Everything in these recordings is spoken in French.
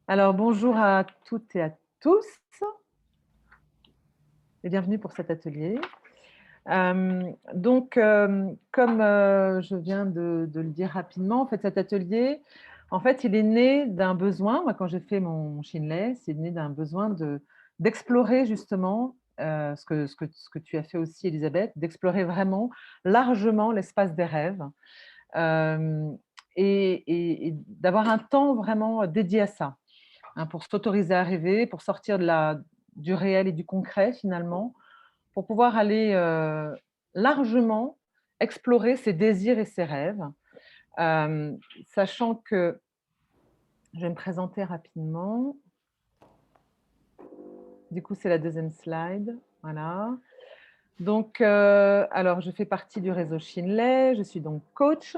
Alors bonjour à toutes et à tous et bienvenue pour cet atelier. Comme, je viens de le dire rapidement, en fait, cet atelier, en fait, il est né d'un besoin. Moi, quand j'ai fait mon Shinley, c'est né d'un besoin d'explorer justement, ce que tu as fait aussi Elisabeth, d'explorer vraiment largement l'espace des rêves, hem et d'avoir un temps vraiment dédié à ça. Hein, pour s'autoriser à rêver, pour sortir du réel et du concret finalement, pour pouvoir aller, largement explorer ses désirs et ses rêves. Hem, Sachant que je vais me présenter rapidement. Du coup, c'est la deuxième slide, voilà. Alors je fais partie du réseau Shinley, je suis donc coach,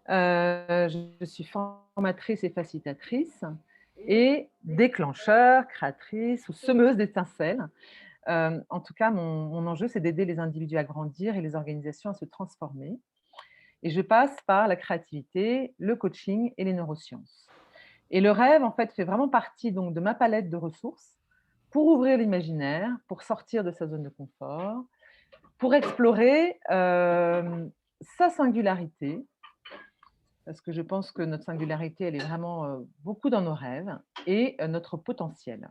je suis formatrice et facilitatrice et déclencheur, créatrice ou semeuse d'étincelles. En tout cas, mon enjeu, c'est d'aider les individus à grandir et les organisations à se transformer. Et je passe par la créativité, le coaching et les neurosciences. Et le rêve, en fait, fait vraiment partie donc de ma palette de ressources pour ouvrir l'imaginaire, pour sortir de sa zone de confort, pour explorer sa singularité, parce que je pense que notre singularité, elle est vraiment beaucoup dans nos rêves et notre potentiel.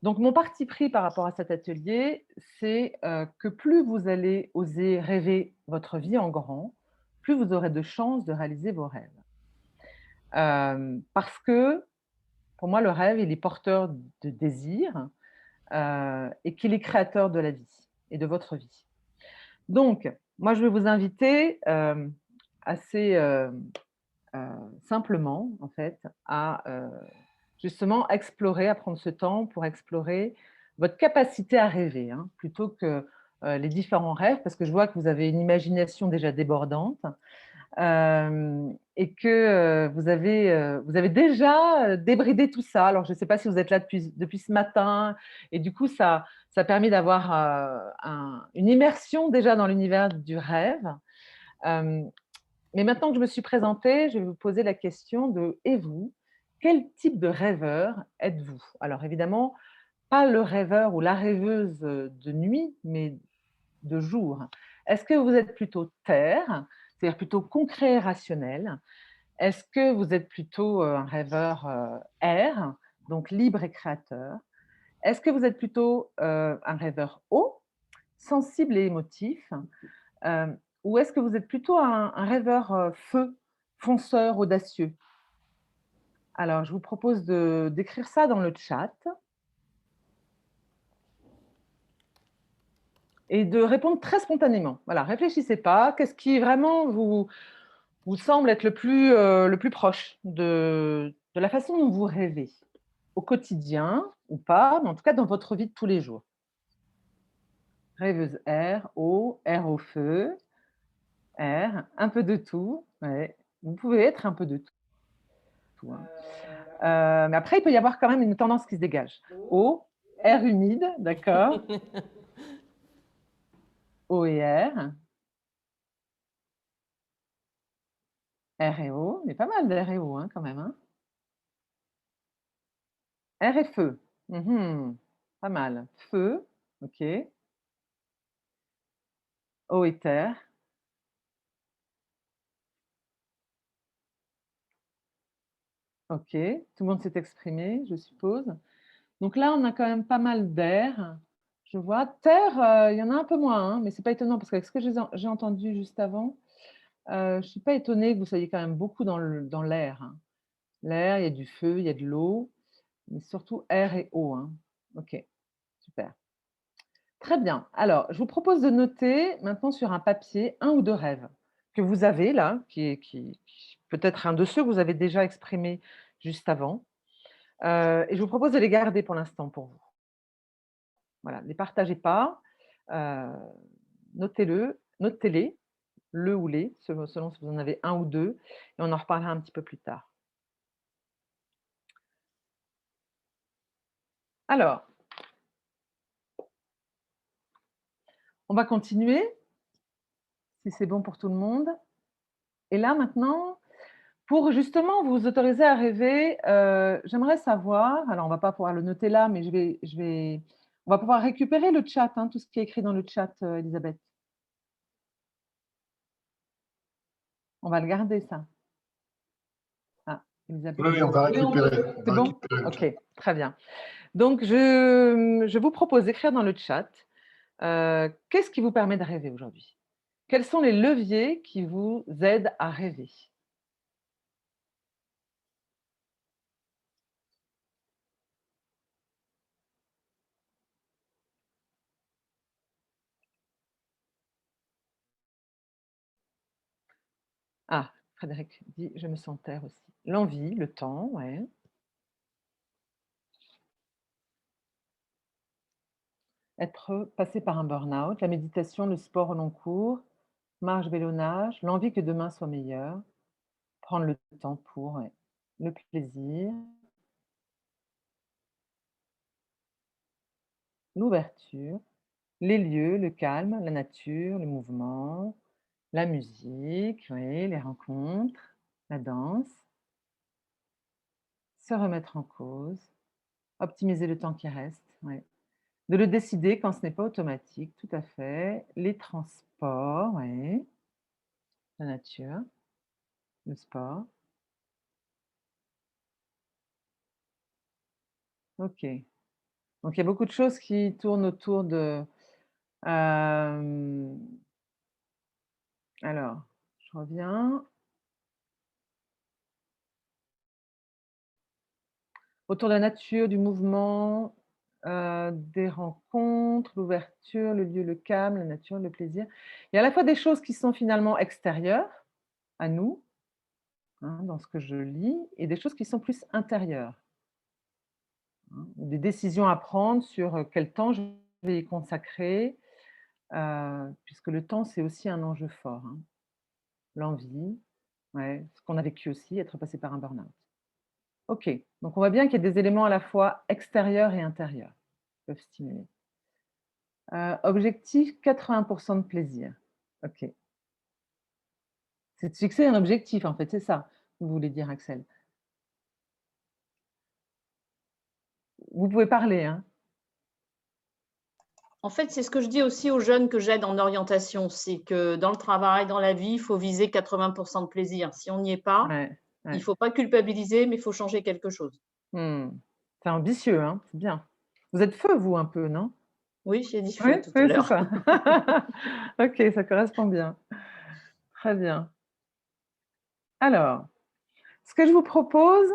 Donc mon parti pris par rapport à cet atelier, c'est, que plus vous allez oser rêver votre vie en grand, plus vous aurez de chances de réaliser vos rêves. Parce que pour moi, le rêve, il est porteur de désirs, et qu'il est créateur de la vie et de votre vie. Donc moi, je vais vous inviter, assez, simplement, en fait, à, justement explorer, à prendre ce temps pour explorer votre capacité à rêver, hein, plutôt que, les différents rêves, parce que je vois que vous avez une imagination déjà débordante, et que, vous avez déjà, débridé tout ça. Alors je ne sais pas si vous êtes là depuis ce matin et du coup ça permet d'avoir, une immersion déjà dans l'univers du rêve. Hem mais maintenant que je me suis présentée, je vais vous poser la question de: «Et vous, quel type de rêveur êtes-vous?» Alors évidemment, pas le rêveur ou la rêveuse, de nuit, mais de jour. Est-ce que vous êtes plutôt terre, c'est-à-dire plutôt concret et rationnel? Est-ce que vous êtes plutôt, un rêveur, air, donc libre et créateur? Est-ce que vous êtes plutôt, un rêveur eau, sensible et émotif? Ou est-ce que vous êtes plutôt un rêveur, feu, fonceur, audacieux? Alors je vous propose de d'écrire ça dans le chat et de répondre très spontanément. Voilà, réfléchissez pas, qu'est-ce qui vraiment vous semble être le plus proche de la façon dont vous rêvez? Au quotidien ou pas, mais en tout cas dans votre vie de tous les jours. Rêveuse air, eau, air au feu, air, un peu de tout, ouais. Vous pouvez être un peu de tout, hein. Mais après, il peut y avoir quand même une tendance qui se dégage. Eau, air humide, d'accord, eau et air et eau, mais pas mal d'air et eau, hein, quand même, hein. Air et feu. Mmh. Pas mal. Feu, OK. Eau et terre, OK. Tout le monde s'est exprimé, je suppose. Donc là, on a quand même pas mal d'air, je vois. Terre, il y en a un peu moins, hein, mais c'est pas étonnant parce qu'avec ce que j'ai entendu juste avant, je suis pas étonnée que vous soyez quand même beaucoup dans l'air, hein. L'air, il y a du feu, il y a de l'eau, mais surtout air et eau, hein. OK, super. Très bien. Alors, je vous propose de noter maintenant sur un papier un ou 2 rêves que vous avez là, qui peut-être un de ceux que vous avez déjà exprimés juste avant, et je vous propose de les garder pour l'instant pour vous. Voilà, ne les partagez pas, heu, notez-les, le ou les, selon si vous en avez un ou 2, et on en reparlera un petit peu plus tard. Alors, on va continuer, si c'est bon pour tout le monde. Et là maintenant, Pour justement vous autoriser à rêver, j'aimerais savoir, alors on va pas pouvoir le noter là, mais on va pouvoir récupérer le chat, hein, tout ce qui est écrit dans le chat, Elisabeth. On va le garder ça. Ah, Elisabeth. Oui, on va récupérer. C'est bon? OK, très bien. Donc je vous propose d'écrire dans le chat, qu'est-ce qui vous permet de rêver aujourd'hui? Quels sont les leviers qui vous aident à rêver? Ah, Frédéric dit: «Je me sens taire aussi». L'envie, le temps, ouais. Être passé par un burn-out, la méditation, le sport au long cours, marche, vélo, nage, l'envie que demain soit meilleur, prendre le temps pour, ouais. Le plaisir, l'ouverture, les lieux, le calme, la nature, le mouvement, la musique, oui, les rencontres, la danse, se remettre en cause, optimiser le temps qui reste, ouais. De le décider quand ce n'est pas automatique, tout à fait. Les transports, ouais, la nature, le sport. OK. Donc il y a beaucoup de choses qui tournent autour de, hem, alors, je reviens. Autour de la nature, du mouvement, des rencontres, l'ouverture, le lieu, le calme, la nature, le plaisir. Il y a à la fois des choses qui sont finalement extérieures à nous, hein, dans ce que je lis, et des choses qui sont plus intérieures, hein. Des décisions à prendre sur, quel temps je vais y consacrer, puisque le temps, c'est aussi un enjeu fort, hein. L'envie, ouais, ce qu'on a vécu aussi, être passé par un burn-out. OK, donc on voit bien qu'il y a des éléments à la fois extérieurs et intérieurs qui peuvent stimuler. Objectif 80 de plaisir. OK. C'est de fixer un objectif en fait, c'est ça que vous voulez dire, Axel? Vous pouvez parler, hein? En fait, c'est ce que je dis aussi aux jeunes que j'aide en orientation, c'est que dans le travail, dans la vie, il faut viser 80 de plaisir. Si on n'y est pas, Ouais, il ne ouais. faut pas culpabiliser, mais il faut changer quelque chose. Mmh. C'est ambitieux, hein? C'est bien. Vous êtes feu, vous, un peu, non? Oui, j'ai dit Oui, feu tout à oui, c'est l'heure. ça. OK, ça correspond bien. Très bien. Alors, ce que je vous propose,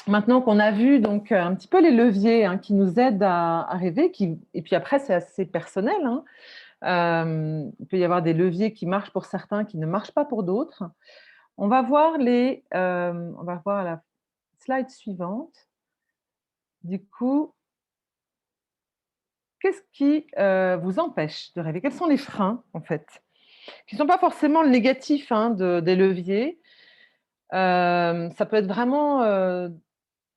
maintenant qu'on a vu donc un petit peu les leviers, hein, qui nous aident à rêver, et puis après c'est assez personnel, hein. Il peut y avoir des leviers qui marchent pour certains, qui ne marchent pas pour d'autres. On va voir la slide suivante. Du coup, qu'est-ce qui, vous empêche de rêver? Quels sont les freins, en fait? Qui ne sont pas forcément le négatif, hein, des leviers. Ça peut être vraiment,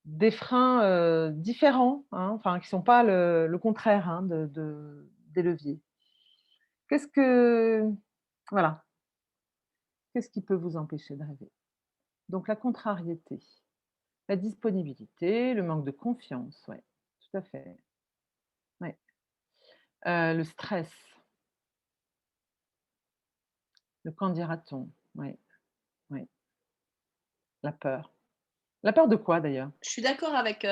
des freins, différents, hein, enfin qui ne sont pas le contraire, hein, des leviers. Qu'est-ce que voilà, qu'est-ce qui peut vous empêcher de rêver? Donc la contrariété, la disponibilité, le manque de confiance, ouais, tout à fait, ouais. Le stress, le «qu'en dira-t-on?» ouais, ouais, la peur. La peur de quoi d'ailleurs? Je suis d'accord avec,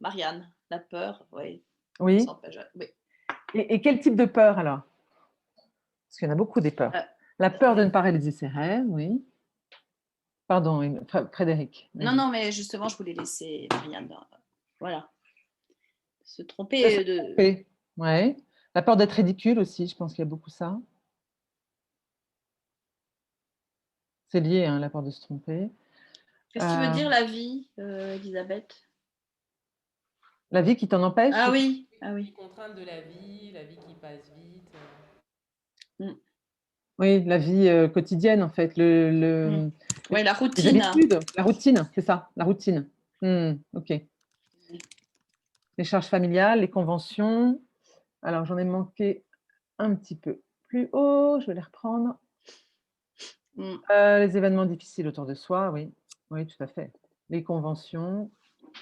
Marianne. La peur, oui, Oui? ça empêche, oui. Et quel type de peur alors? Parce qu'il y en a beaucoup des peurs. Heu, La peur de oui. ne pas réaliser ses rêves, oui. Pardon, Frédéric, Non, vas-y. non, mais justement, je voulais laisser Marianne, voilà, se Ça, se tromper de tromper, ouais. La peur d'être ridicule aussi, je pense qu'il y a beaucoup ça. C'est lié, hein, la peur de se tromper. qu'est-ce que tu veux Heu, dire la vie, Élisabeth? la vie qui t'en empêche, Ah c'est ça? oui, ah Les oui. contraintes de la vie qui passe vite. Mmh. Oui, la vie, quotidienne en fait, Mmh. le Ouais, la les routine. habitudes, la routine, c'est ça, la routine. Mmh, OK. Les charges familiales, les conventions. Alors j'en ai manqué un petit peu plus haut, je vais les reprendre. Mm. Les événements difficiles autour de soi, oui. Oui, tout à fait. Les conventions,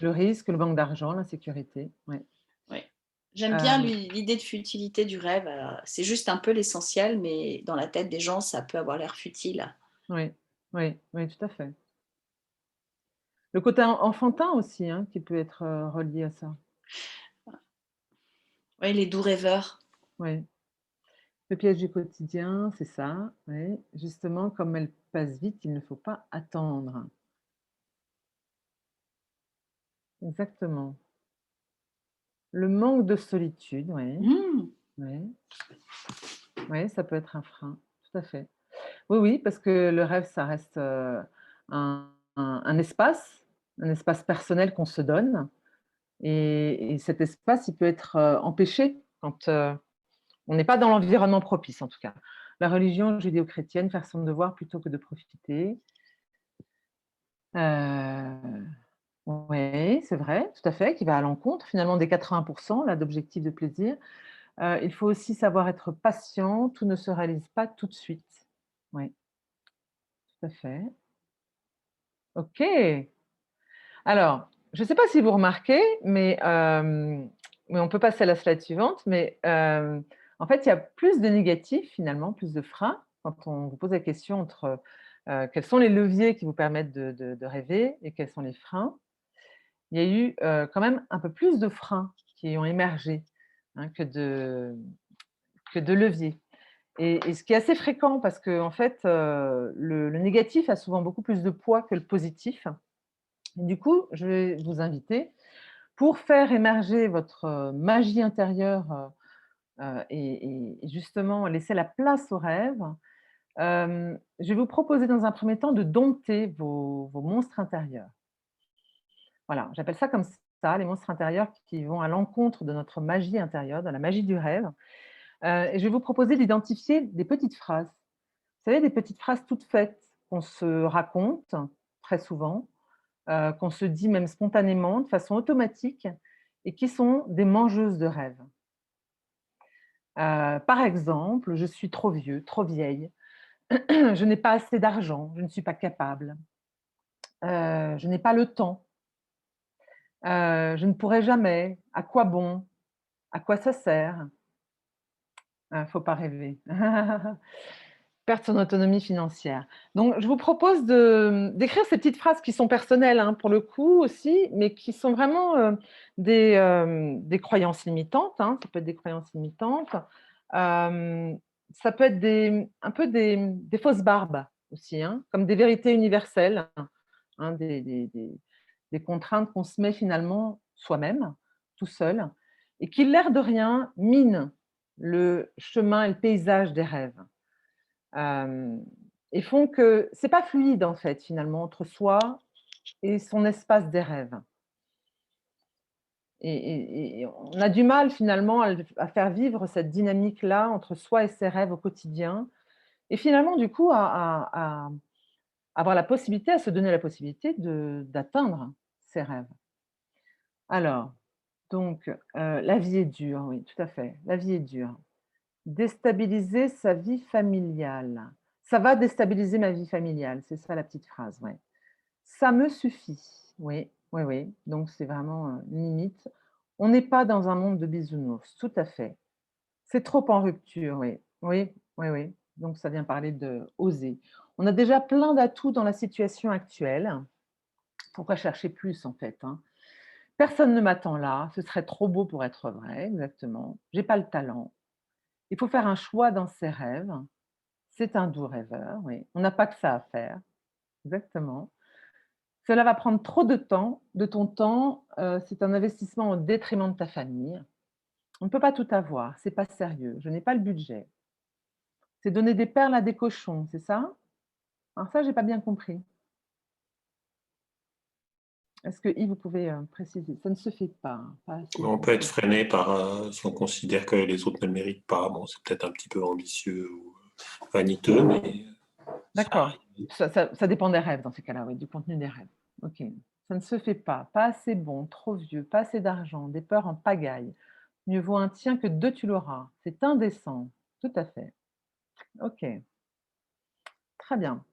le risque, le manque d'argent, l'insécurité. Ouais. Ouais. J'aime bien l'idée de futilité du rêve. C'est juste un peu l'essentiel, mais dans la tête des gens, ça peut avoir l'air futile. Oui, oui, oui, tout à fait. Le côté enfantin aussi, hein, qui peut être relié à ça. Oui, les doux rêveurs. Oui. Le piège du quotidien, c'est ça. Oui. Justement, comme elle passe vite, il ne faut pas attendre. Exactement. Le manque de solitude, oui. Mm. Oui. Oui, ça peut être un frein, tout à fait. Oui, oui, parce que le rêve, ça reste un espace personnel qu'on se donne. Et cet espace, il peut être empêché quand on n'est pas dans l'environnement propice, en tout cas. La religion judéo-chrétienne, faire son devoir plutôt que de profiter. Oui, c'est vrai, tout à fait, qui va à l'encontre finalement des 80% là, d'objectifs de plaisir. Il faut aussi savoir être patient, tout ne se réalise pas tout de suite. Oui, tout à fait. OK. Alors, je ne sais pas si vous remarquez, mais on peut passer à la slide suivante, mais en fait, il y a plus de négatifs finalement, plus de freins quand on vous pose la question entre quels sont les leviers qui vous permettent de rêver et quels sont les freins. Il y a eu quand même un peu plus de freins qui ont émergé, hein, que de leviers. Et ce qui est assez fréquent parce que en fait, le négatif a souvent beaucoup plus de poids que le positif. Du coup, je vais vous inviter pour faire émerger votre magie intérieure et justement laisser la place aux rêves. Je vais vous proposer dans un premier temps de dompter vos monstres intérieurs. Voilà, j'appelle ça comme ça, les monstres intérieurs qui vont à l'encontre de notre magie intérieure, de la magie du rêve. Et je vais vous proposer d'identifier des petites phrases. Vous savez, des petites phrases toutes faites qu'on se raconte très souvent, qu'on se dit même spontanément, de façon automatique, et qui sont des mangeuses de rêves. Par exemple, je suis trop vieux, trop vieille, je n'ai pas assez d'argent, je ne suis pas capable, je n'ai pas le temps, je ne pourrai jamais, à quoi bon, à quoi ça sert? Faut pas rêver. Perdre son autonomie financière. Donc, je vous propose d'écrire ces petites phrases qui sont personnelles, hein, pour le coup aussi, mais qui sont vraiment des croyances limitantes, hein. Ça peut être des croyances limitantes. Ça peut être un peu des fausses barbes aussi, hein, comme des vérités universelles, hein, des contraintes qu'on se met finalement soi-même, tout seul, et qui, l'air de rien, minent le chemin et le paysage des rêves. Hem Et font que c'est pas fluide en fait finalement entre soi et son espace des rêves. Et on a du mal finalement à faire vivre cette dynamique-là entre soi et ses rêves au quotidien et finalement du coup à avoir la possibilité, à se donner la possibilité d'atteindre ses rêves. Alors donc la vie est dure, oui, tout à fait, la vie est dure. Déstabiliser sa vie familiale. Ça va déstabiliser ma vie familiale, c'est ça la petite phrase, ouais. Ça me suffit. Oui, oui, oui, donc c'est vraiment, limite. On n'est pas dans un monde de bisounours, tout à fait. C'est trop en rupture, oui. Oui, oui, oui, donc ça vient parler de oser. On a déjà plein d'atouts dans la situation actuelle. Pourquoi chercher plus en fait, hein? Personne ne m'attend là, ce serait trop beau pour être vrai, exactement. J'ai pas le talent. Il faut faire un choix dans ses rêves. C'est un doux rêveur, oui. On n'a pas que ça à faire, exactement. Cela va prendre trop de ton temps, c'est un investissement au détriment de ta famille. On ne peut pas tout avoir, c'est pas sérieux, je n'ai pas le budget. C'est donner des perles à des cochons, c'est ça? Alors ça, j'ai pas bien compris. Est-ce que Yves, vous pouvez, préciser? Ça ne se fait pas, hein, pas assez On bon. peut être freiné par si on considère que les autres ne le méritent pas. Bon, c'est peut-être un petit peu ambitieux ou vaniteux, mais ça D'accord. arrive. Ça dépend des rêves dans ces cas-là, oui, du contenu des rêves. OK. Ça ne se fait pas assez bon, trop vieux, pas assez d'argent, des peurs en pagaille. Mieux vaut un tien que deux tu l'auras. C'est indécent. Tout à fait. OK, très bien.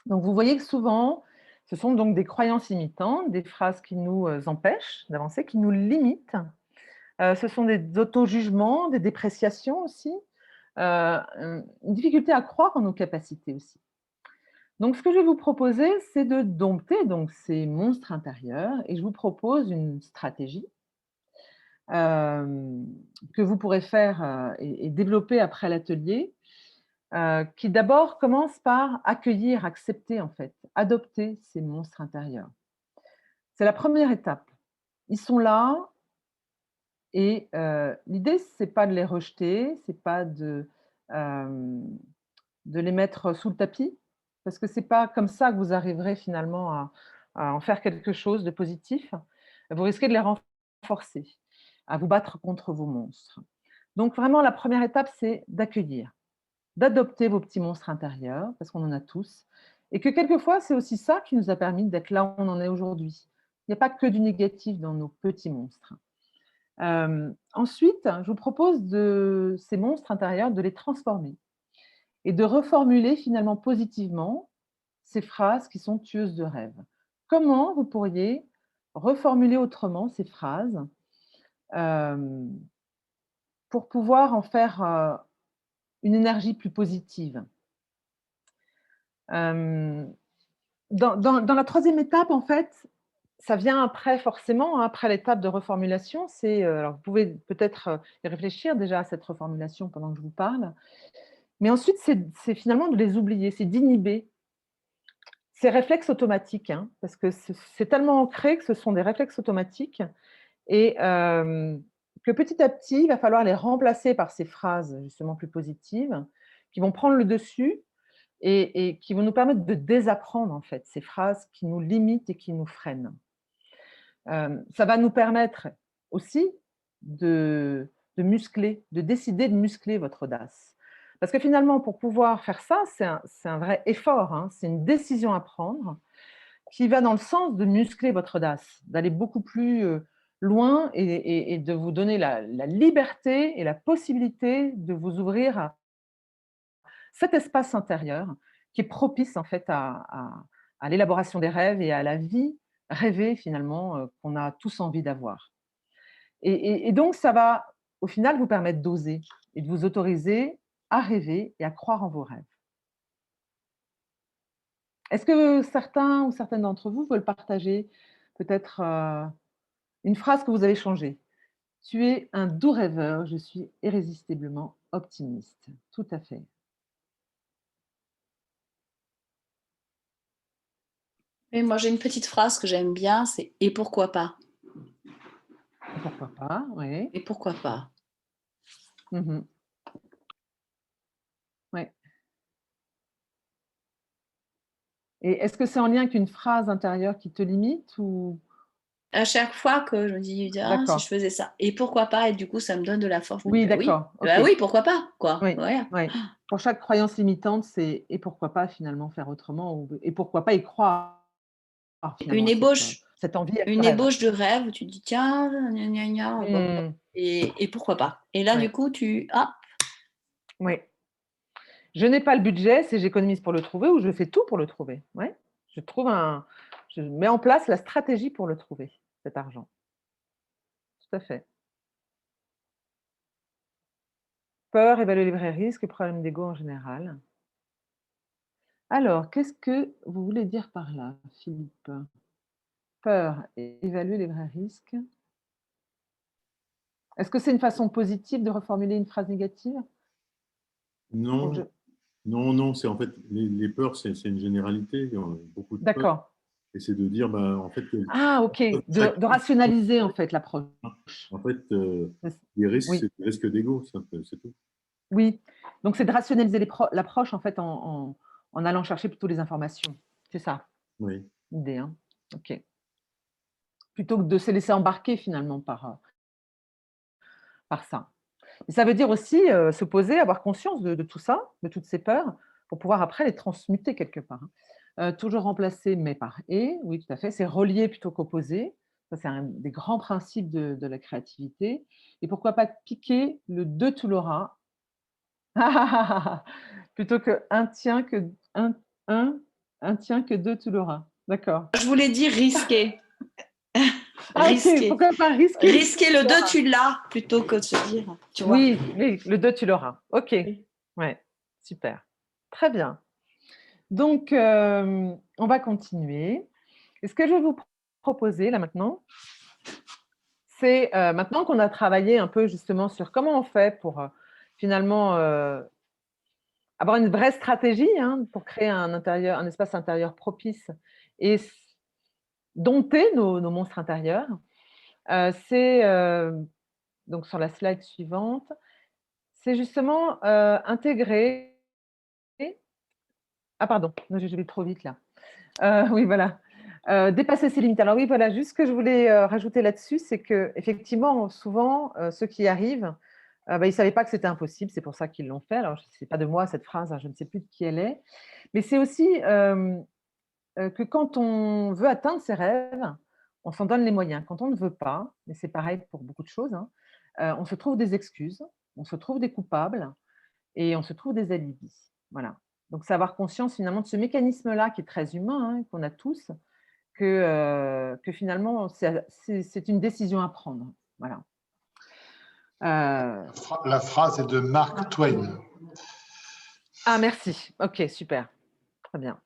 Donc, vous voyez que souvent, ce sont donc des croyances limitantes, des phrases qui nous empêchent d'avancer, qui nous limitent. Ce sont des auto-jugements, des dépréciations aussi, une difficulté à croire en nos capacités aussi. Donc, ce que je vais vous proposer, c'est de dompter donc ces monstres intérieurs et je vous propose une stratégie que vous pourrez faire et développer après l'atelier, qui d'abord commence par accueillir, accepter en fait, adopter ces monstres intérieurs. C'est la première étape. Ils sont là et l'idée, c'est pas de les rejeter, c'est pas de les mettre sous le tapis, parce que c'est pas comme ça que vous arriverez finalement à en faire quelque chose de positif. Vous risquez de les renforcer, à vous battre contre vos monstres. Donc vraiment, la première étape, c'est d'accueillir, d'adopter vos petits monstres intérieurs, parce qu'on en a tous, et que quelquefois, c'est aussi ça qui nous a permis d'être là où on en est aujourd'hui. Il n'y a pas que du négatif dans nos petits monstres. Ensuite, je vous propose de ces monstres intérieurs, de les transformer et de reformuler finalement positivement ces phrases qui sont tueuses de rêve. Comment vous pourriez reformuler autrement ces phrases pour pouvoir en faire une énergie plus positive? Dans la troisième étape, en fait, ça vient après forcément, hein, après l'étape de reformulation. Alors vous pouvez peut-être y réfléchir déjà à cette reformulation pendant que je vous parle. Mais ensuite, c'est finalement de les oublier, c'est d'inhiber ces réflexes automatiques, hein, parce que c'est tellement ancré que ce sont des réflexes automatiques et que petit à petit, il va falloir les remplacer par ces phrases justement plus positives qui vont prendre le dessus et qui vont nous permettre de désapprendre en fait ces phrases qui nous limitent et qui nous freinent. Ça va nous permettre aussi de muscler, de décider de muscler votre audace. Parce que finalement, pour pouvoir faire ça, c'est un vrai effort, hein, c'est une décision à prendre qui va dans le sens de muscler votre audace, d'aller beaucoup plus loin et de vous donner la liberté et la possibilité de vous ouvrir à cet espace intérieur qui est propice en fait à l'élaboration des rêves et à la vie rêvée finalement qu'on a tous envie d'avoir. Et donc ça va au final vous permettre d'oser et de vous autoriser à rêver et à croire en vos rêves. Est-ce que certains ou certaines d'entre vous veulent partager peut-être une phrase que vous avez changée? Tu es un doux rêveur, je suis irrésistiblement optimiste. Tout à fait. Et moi, j'ai une petite phrase que j'aime bien, c'est « et pourquoi pas ?» Pourquoi pas, oui. Et pourquoi pas? Mmh. Ouais. Et est-ce que c'est en lien avec une phrase intérieure qui te limite ou À chaque fois que je me dis: «Ah, si je d'accord. faisais ça et pourquoi pas?» et du coup, ça me donne de la force. Je me dis: Oui, «Bah oui, d'accord, OK. bah oui, pourquoi pas?» quoi. Oui, Voilà. oui. Pour chaque croyance limitante, c'est et pourquoi pas finalement faire autrement ou et pourquoi pas y croire finalement Une à ébauche cette envie, à ce une rêve. ébauche de rêve où tu te dis: «Tiens, gna gna gna, pourquoi?» Mmh. et pourquoi pas? Et là, du Ouais, coup, ah, oui. Je n'ai pas le budget, c'est j'économise pour le trouver ou je fais tout pour le trouver. Ouais. Je mets en place la stratégie pour le trouver, cet argent. Tout à fait. Peur, évaluer les vrais risques, problème d'ego en général. Alors, qu'est-ce que vous voulez dire par là, Philippe? Peur et évaluer les vrais risques. Est-ce que c'est une façon positive de reformuler une phrase négative? Faut que je Non, non, non, c'est en fait les peurs, c'est une généralité. Il y a beaucoup de peurs. D'accord. Et c'est de dire, bah, en fait, Ah OK, chaque, de rationaliser en fait l'approche. en fait, C'est les risques, oui, c'est des risques d'ego, c'est tout. oui. Donc c'est de rationaliser l'approche en fait en allant chercher plutôt les informations. C'est ça Oui. l'idée, hein? OK. Plutôt que de se laisser embarquer finalement par ça. Et ça veut dire aussi, se poser, avoir conscience de tout ça, de toutes ces peurs, pour pouvoir après les transmuter quelque part, hein. Toujours remplacer «mais» par «et», oui tout à fait, c'est relier plutôt qu'opposer. Ça, c'est un des grands principes de la créativité et pourquoi pas piquer le «de tu l'auras» plutôt que «un tien» que «un Un tien que deux, tu l'auras. D'accord. Je voulais dire risquer. Ah, ok, Risquer. pourquoi pas risquer? Risquer le 2, tu l'as, plutôt que de se dire, tu vois. Oui, oui, le 2, tu l'auras. Ok, Oui. ouais, super. Très bien. Donc, on va continuer. Et ce que je vais vous proposer là maintenant, c'est maintenant qu'on a travaillé un peu justement sur comment on fait pour finalement avoir une vraie stratégie hein, pour créer un espace intérieur propice et dompter nos monstres intérieurs. C'est donc sur la slide suivante, c'est justement intégrer. Ah pardon, je vais trop vite là. Oui, voilà. Dépasser ses limites. Alors oui, voilà, juste ce que je voulais rajouter là-dessus, c'est que effectivement, souvent, ceux qui y arrivent, ils ne savaient pas que c'était impossible, c'est pour ça qu'ils l'ont fait. Alors, ce n'est pas de moi cette phrase, hein, je ne sais plus de qui elle est. Mais c'est aussi que quand on veut atteindre ses rêves, on s'en donne les moyens. Quand on ne veut pas, et c'est pareil pour beaucoup de choses, hein, on se trouve des excuses, on se trouve des coupables et on se trouve des alibis. Voilà. Donc, c'est avoir conscience finalement de ce mécanisme-là qui est très humain, hein, qu'on a tous, que finalement, c'est une décision à prendre. Voilà. La phrase est de Mark Twain. Ah, merci. Ok, super. Très bien.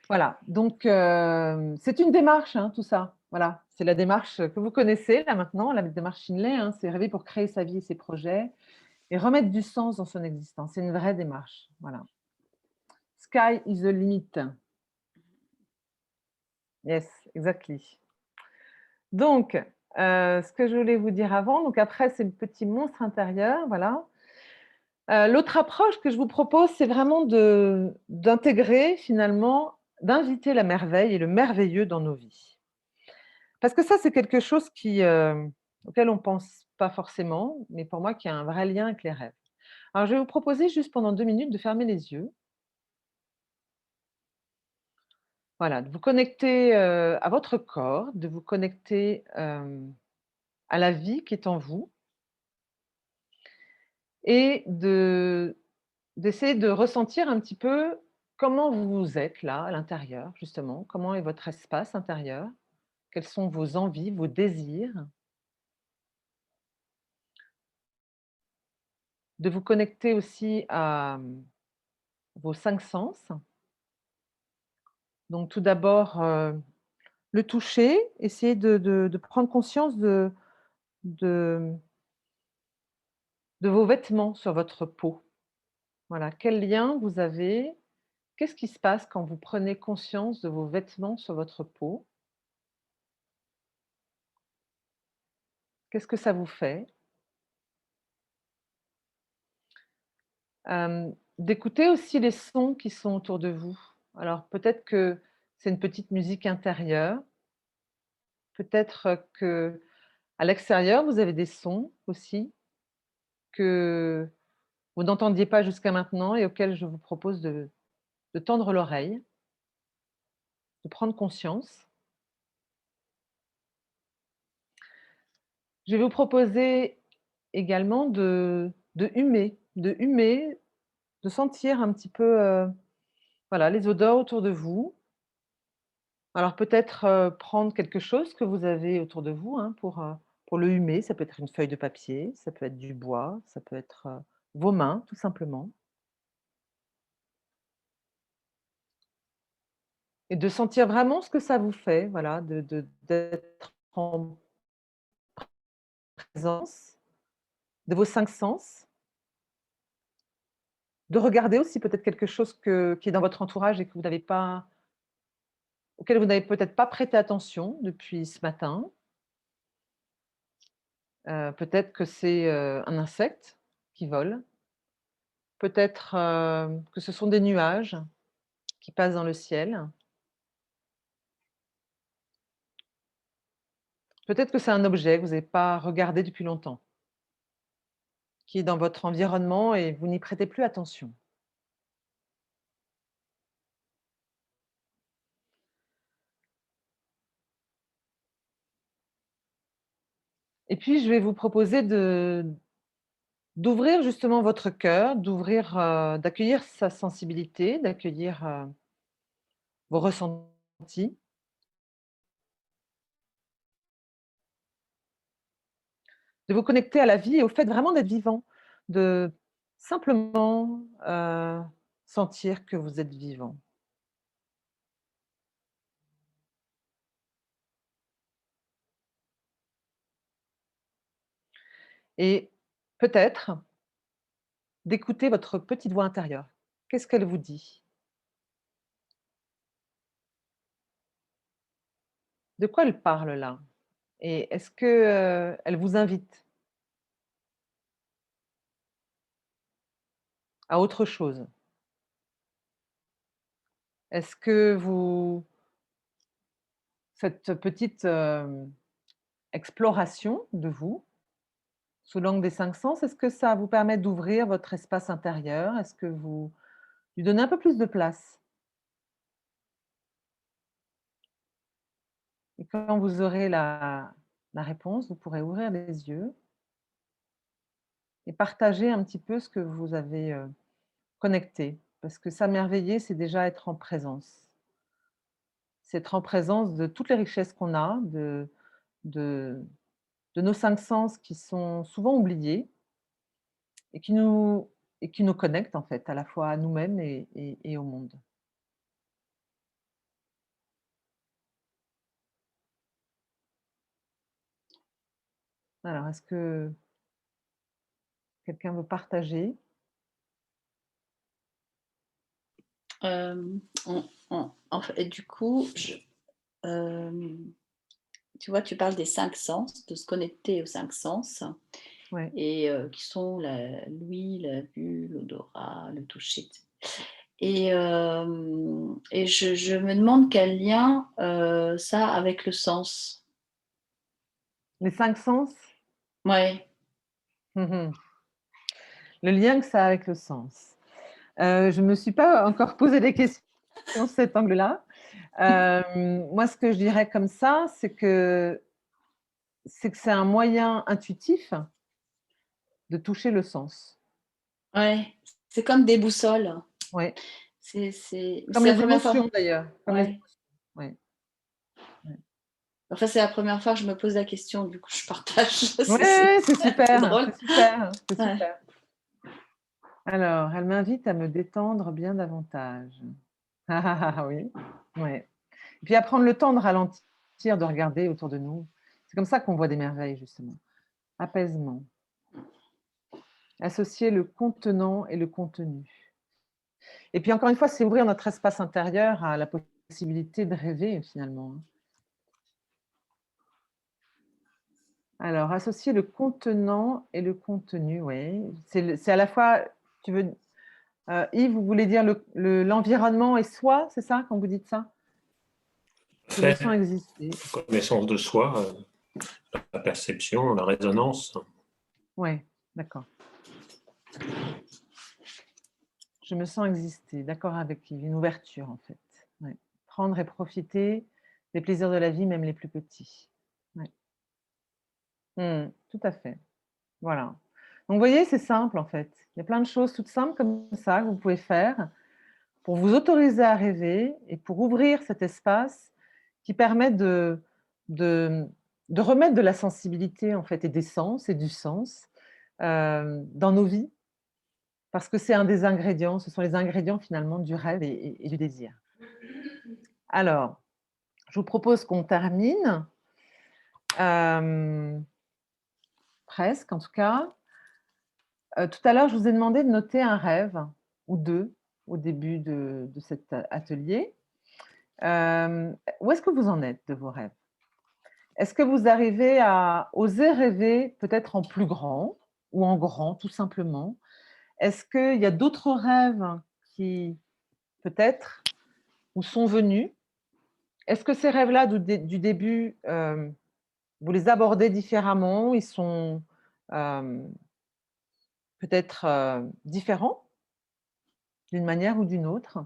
Voilà. Donc, c'est une démarche, hein, tout ça. Voilà. C'est la démarche que vous connaissez là maintenant, la démarche Shinley. Hein, c'est rêver pour créer sa vie et ses projets et remettre du sens dans son existence. C'est une vraie démarche. Voilà. Sky is the limit. Yes, exactly. Donc, ce que je voulais vous dire avant, donc après, c'est le petit monstre intérieur, voilà. L'autre approche que je vous propose, c'est vraiment d'intégrer finalement, d'inviter la merveille et le merveilleux dans nos vies. Parce que ça, c'est quelque chose auquel on ne pense pas forcément, mais pour moi, qui a un vrai lien avec les rêves. Alors, je vais vous proposer juste pendant 2 minutes de fermer les yeux. Voilà, de vous connecter à votre corps, de vous connecter à la vie qui est en vous et d'essayer de ressentir un petit peu comment vous êtes là, à l'intérieur, justement. Comment est votre espace intérieur? Quelles sont vos envies, vos désirs? De vous connecter aussi à vos 5 sens. Donc tout d'abord, le toucher, essayer de prendre conscience de vos vêtements sur votre peau. Voilà, quel lien vous avez? Qu'est-ce qui se passe quand vous prenez conscience de vos vêtements sur votre peau? Qu'est-ce que ça vous fait? D'écouter aussi les sons qui sont autour de vous. Alors peut-être que c'est une petite musique intérieure, peut-être qu'à l'extérieur, vous avez des sons aussi que vous n'entendiez pas jusqu'à maintenant et auxquels je vous propose de tendre l'oreille, de prendre conscience. Je vais vous proposer également de humer, de sentir un petit peu, voilà, les odeurs autour de vous. Alors peut-être, prendre quelque chose que vous avez autour de vous, hein, pour le humer. Ça peut être une feuille de papier, ça peut être du bois, ça peut être, vos mains, tout simplement. Et de sentir vraiment ce que ça vous fait, voilà, d'être en présence de vos 5 sens. De regarder aussi peut-être quelque chose qui est dans votre entourage et que vous n'avez pas auquel vous n'avez peut-être pas prêté attention depuis ce matin. Peut-être que c'est, un insecte qui vole. Peut-être, que ce sont des nuages qui passent dans le ciel. Peut-être que c'est un objet que vous n'avez pas regardé depuis longtemps, qui est dans votre environnement et vous n'y prêtez plus attention. Et puis je vais vous proposer d'ouvrir justement votre cœur, d'accueillir sa sensibilité, d'accueillir, vos ressentis. De vous connecter à la vie et au fait vraiment d'être vivant, de simplement sentir que vous êtes vivant. Et peut-être d'écouter votre petite voix intérieure. Qu'est-ce qu'elle vous dit? De quoi elle parle là? Et est-ce que elle vous invite à autre chose? Est-ce que vous cette petite, exploration de vous, sous l'angle des 5 sens, est-ce que ça vous permet d'ouvrir votre espace intérieur? Est-ce que vous lui donnez un peu plus de place? Et quand vous aurez la réponse, vous pourrez ouvrir les yeux et partager un petit peu ce que vous avez, connecté. Parce que s'émerveiller, c'est déjà être en présence. C'est être en présence de toutes les richesses qu'on a, de de nos 5 sens qui sont souvent oubliés et qui nous connectent en fait, à la fois à nous-mêmes et au monde. Alors, est-ce que quelqu'un veut partager? En fait, du coup, tu vois, tu parles des 5 sens, de se connecter aux 5 sens, Ouais. et qui sont l'ouïe, la vue, l'odorat, le toucher. Et je me demande quel lien ça a avec le sens. Les 5 sens? Ouais. Mmh. Le lien que ça a avec le sens. Je ne me suis pas encore posé des questions sur cet angle-là. Moi, ce que je dirais comme ça, c'est que c'est un moyen intuitif de toucher le sens. Ouais, c'est comme des boussoles. Ouais, C'est comme la les première émotions fois. d'ailleurs, comme les Ouais. émotions, ouais, ouais. Enfin, c'est la première fois que je me pose la question, du coup, je partage. Ouais, c'est C'est super, drôle. c'est super, c'est Ouais. super. Alors, elle m'invite à me détendre bien davantage. Ah ah ah, oui, ouais. Et puis à prendre le temps de ralentir, de regarder autour de nous. C'est comme ça qu'on voit des merveilles justement. Apaisement. Associer le contenant et le contenu. Et puis encore une fois, c'est ouvrir notre espace intérieur à la possibilité de rêver finalement, hein. Alors, associer le contenant et le contenu, oui. C'est à la fois, tu veux, Yves, vous voulez dire l'environnement et soi, c'est ça quand vous dites ça? Je me Fait, sens exister. connaissance de soi, la perception, la résonance. Ouais, d'accord. Je me sens exister, d'accord avec Yves, une ouverture en fait. Ouais. Prendre et profiter des plaisirs de la vie, même les plus petits. Ouais. Tout à fait. Voilà. Donc vous voyez, c'est simple en fait. Il y a plein de choses toutes simples comme ça que vous pouvez faire pour vous autoriser à rêver et pour ouvrir cet espace qui permet de, de remettre de la sensibilité en fait et des sens et du sens dans nos vies parce que c'est un des ingrédients, ce sont les ingrédients finalement du rêve et du désir. Alors, je vous propose qu'on termine, presque en tout cas. Tout à l'heure, je vous ai demandé de noter un rêve ou 2 au début de cet atelier. Où est-ce que vous en êtes de vos rêves? Est-ce que vous arrivez à oser rêver peut-être en plus grand ou en grand tout simplement? Est-ce qu'il y a d'autres rêves qui peut-être vous sont venus? Est-ce que ces rêves-là du début, vous les abordez différemment? Ils sont, hem, peut-être, différents d'une manière ou d'une autre?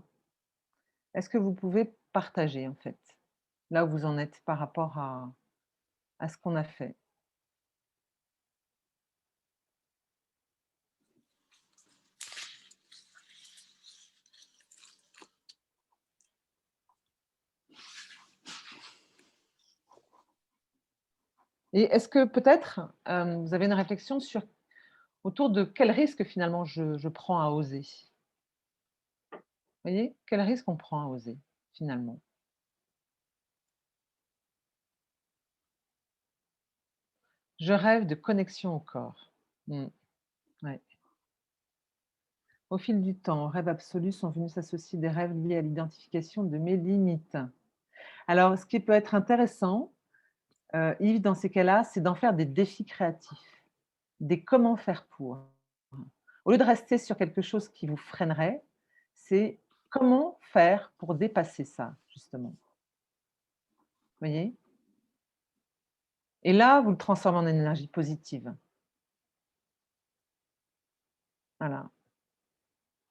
Est-ce que vous pouvez partager en fait, là où vous en êtes par rapport à ce qu'on a fait? Et est-ce que peut-être vous avez une réflexion autour de quel risque finalement je prends à oser? Vous voyez? Quel risque on prend à oser finalement? Je rêve de connexion au corps. Ouais. Au fil du temps, aux rêves absolus sont venus s'associer des rêves liés à l'identification de mes limites. Alors, ce qui peut être intéressant, Yves, dans ces cas-là, c'est d'en faire des défis créatifs, des comment faire pour. Au lieu de rester sur quelque chose qui vous freinerait, c'est comment faire pour dépasser ça, justement. Vous voyez? Et là, vous le transformez en énergie positive. Voilà,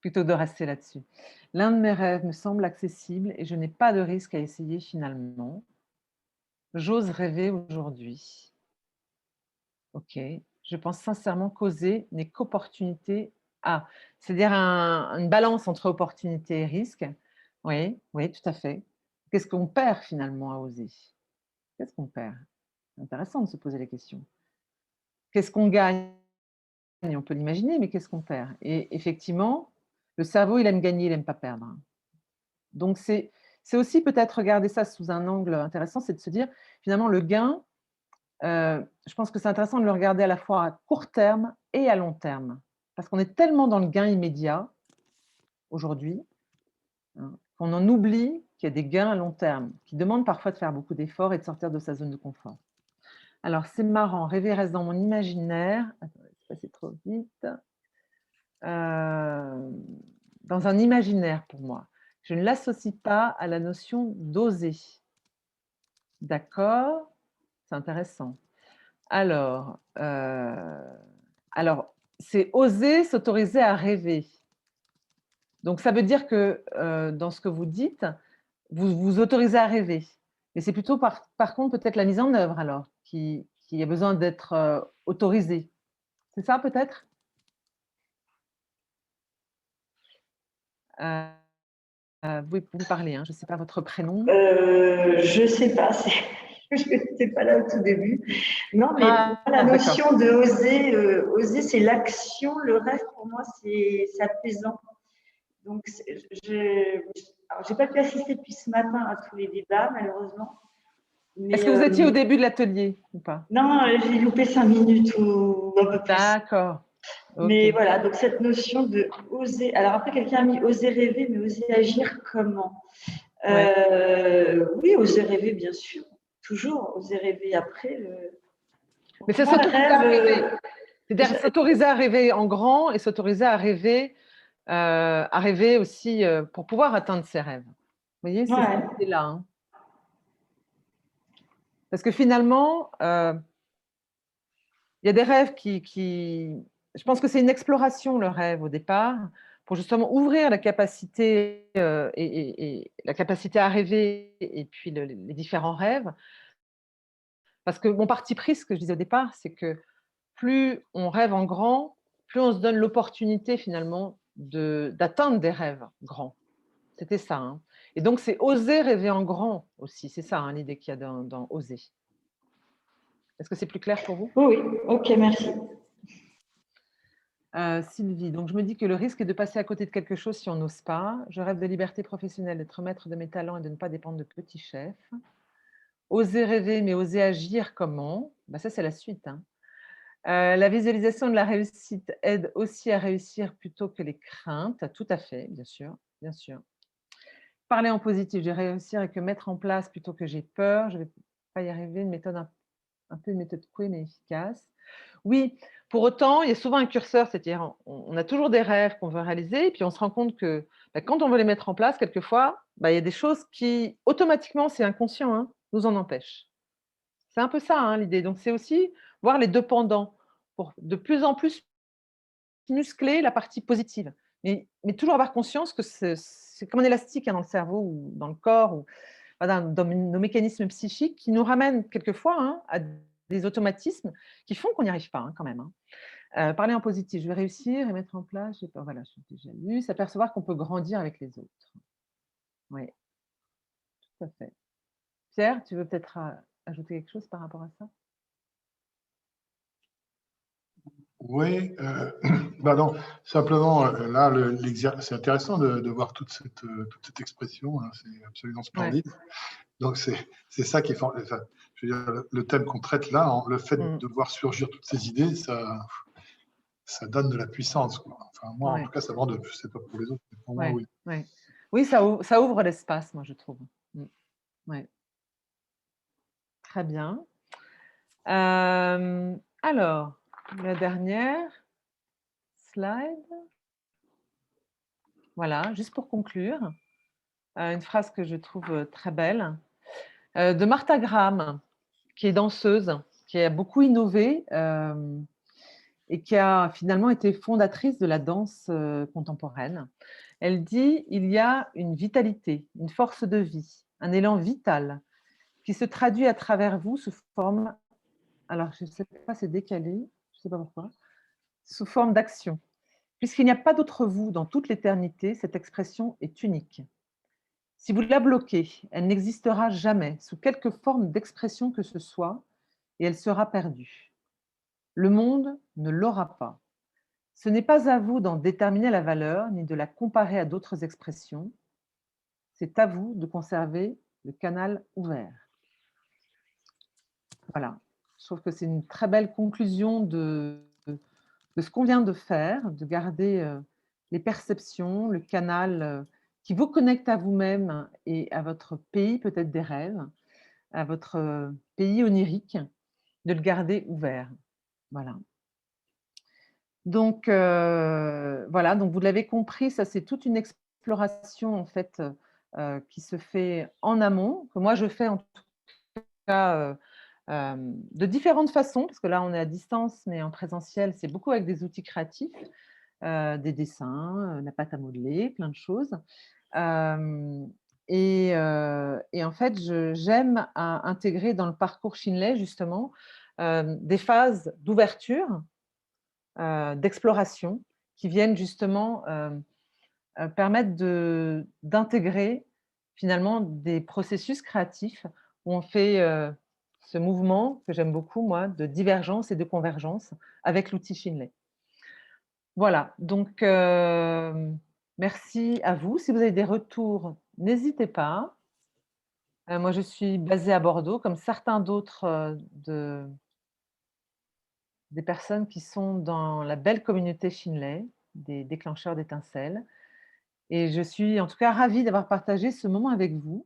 plutôt que de rester là-dessus. L'un de mes rêves me semble accessible et je n'ai pas de risque à essayer finalement. J'ose rêver aujourd'hui. Ok. Je pense sincèrement qu'oser n'est qu'opportunité à. C'est-à-dire une balance entre opportunité et risque. Oui, oui, tout à fait. Qu'est-ce qu'on perd finalement à oser? Qu'est-ce qu'on perd? C'est intéressant de se poser la question. Qu'est-ce qu'on gagne? On peut l'imaginer, mais qu'est-ce qu'on perd? Et effectivement, le cerveau, il aime gagner, il n'aime pas perdre. Donc, c'est aussi peut-être regarder ça sous un angle intéressant, c'est de se dire, finalement, le gain, je pense que c'est intéressant de le regarder à la fois à court terme et à long terme. Parce qu'on est tellement dans le gain immédiat, aujourd'hui, hein, qu'on en oublie qu'il y a des gains à long terme, qui demandent parfois de faire beaucoup d'efforts et de sortir de sa zone de confort. Alors, c'est marrant, rêver reste dans mon imaginaire. Attendez, c'est passé trop vite. Dans un imaginaire pour moi. Je ne l'associe pas à la notion d'oser. D'accord? C'est intéressant. Alors, c'est oser s'autoriser à rêver. Donc, ça veut dire que dans ce que vous dites, vous vous autorisez à rêver. Mais c'est plutôt par contre peut-être la mise en œuvre alors qui a besoin d'être autorisée. C'est ça peut-être? Vous pouvez parler, hein, je ne sais pas votre prénom. Je sais pas, je n'étais pas là au tout début. Non, mais la notion de oser, c'est l'action. Le rêve, pour moi, c'est apaisant. Donc, je n'ai pas pu assister depuis ce matin à tous les débats, malheureusement. Est-ce que vous étiez au début de l'atelier ou pas? Non, j'ai loupé 5 minutes ou un peu plus. D'accord. Okay. Mais voilà, donc cette notion de oser. Alors après, quelqu'un a mis oser rêver, mais oser agir comment? Oui, oser rêver, bien sûr. Toujours oser rêver. Après, mais c'est s'autoriser à rêver. C'est-à-dire s'autoriser à rêver en grand et s'autoriser à rêver aussi pour pouvoir atteindre ses rêves. Vous voyez, c'est là. Hein. Parce que finalement, il y a des rêves qui... Je pense que c'est une exploration, le rêve, au départ, pour justement ouvrir la capacité et la capacité à rêver et puis les différents rêves. Parce que mon parti pris, ce que je disais au départ, c'est que plus on rêve en grand, plus on se donne l'opportunité finalement d'atteindre des rêves grands. C'était ça. Hein. Et donc, c'est oser rêver en grand aussi. C'est ça hein, l'idée qu'il y a dans oser. Est-ce que c'est plus clair pour vous? Oui, ok, merci. Sylvie, donc je me dis que le risque est de passer à côté de quelque chose si on n'ose pas. Je rêve de liberté professionnelle, d'être maître de mes talents et de ne pas dépendre de petits chefs. Oser rêver, mais oser agir comment? Ben, ça, c'est la suite. Hein. La visualisation de la réussite aide aussi à réussir plutôt que les craintes. Tout à fait, bien sûr, bien sûr. Parler en positif, je vais réussir et que mettre en place plutôt que j'ai peur. Je ne vais pas y arriver, une méthode un peu une méthode couée, mais efficace. Oui, pour autant, il y a souvent un curseur, c'est-à-dire on a toujours des rêves qu'on veut réaliser, et puis on se rend compte que quand on veut les mettre en place, quelquefois, il y a des choses qui, automatiquement, c'est inconscient, hein, nous en empêchent. C'est un peu ça, hein, l'idée. Donc, c'est aussi voir les deux pendants pour de plus en plus muscler la partie positive. Mais toujours avoir conscience que c'est comme un élastique hein, dans le cerveau ou dans le corps ou dans nos mécanismes psychiques qui nous ramènent quelquefois hein, à des automatismes qui font qu'on n'y arrive pas hein, quand même. Hein. Parler en positif, je vais réussir et mettre en place, voilà, j'ai déjà lu, s'apercevoir qu'on peut grandir avec les autres. Oui, tout à fait. Pierre, tu veux peut-être ajouter quelque chose par rapport à ça? Oui, bah non, simplement, là, c'est intéressant de voir toute cette expression, hein, c'est absolument Ouais. splendide. Donc, c'est ça qui est enfin, je veux dire, le thème qu'on traite là, le fait Mm. de voir surgir toutes ces idées, ça donne de la puissance, quoi. Enfin, moi, en Ouais. tout cas, ça me rend de, je sais pas pour les autres, mais pour moi, Ouais. oui. Ouais. Oui, ça ouvre l'espace, moi, je trouve. Ouais. Très bien. Alors, la dernière slide. Voilà, juste pour conclure, une phrase que je trouve très belle, de Martha Graham, qui est danseuse, qui a beaucoup innové et qui a finalement été fondatrice de la danse contemporaine. Elle dit: il y a une vitalité, une force de vie, un élan vital qui se traduit à travers vous sous forme, alors je ne sais pas, c'est décalé, je ne sais pas pourquoi, sous forme d'action. Puisqu'il n'y a pas d'autre vous dans toute l'éternité, cette expression est unique. Si vous la bloquez, elle n'existera jamais sous quelque forme d'expression que ce soit et elle sera perdue. Le monde ne l'aura pas. Ce n'est pas à vous d'en déterminer la valeur ni de la comparer à d'autres expressions. C'est à vous de conserver le canal ouvert. Voilà. Je trouve que c'est une très belle conclusion de ce qu'on vient de faire, de garder les perceptions, le canal qui vous connecte à vous-même et à votre pays peut-être des rêves, à votre pays onirique, de le garder ouvert. Voilà. Donc, voilà, donc vous l'avez compris, ça c'est toute une exploration en fait qui se fait en amont, que moi je fais en tout cas de différentes façons, parce que là on est à distance, mais en présentiel, c'est beaucoup avec des outils créatifs, des dessins, la pâte à modeler, plein de choses. Et en fait, j'aime intégrer dans le parcours Shinley, justement, des phases d'ouverture, d'exploration, qui viennent justement permettre d'intégrer finalement des processus créatifs où on fait ce mouvement que j'aime beaucoup, moi, de divergence et de convergence avec l'outil Shinley. Voilà, donc merci à vous. Si vous avez des retours, n'hésitez pas. Moi, je suis basée à Bordeaux, comme certains d'autres des personnes qui sont dans la belle communauté Shinley, des déclencheurs d'étincelles. Et je suis en tout cas ravie d'avoir partagé ce moment avec vous.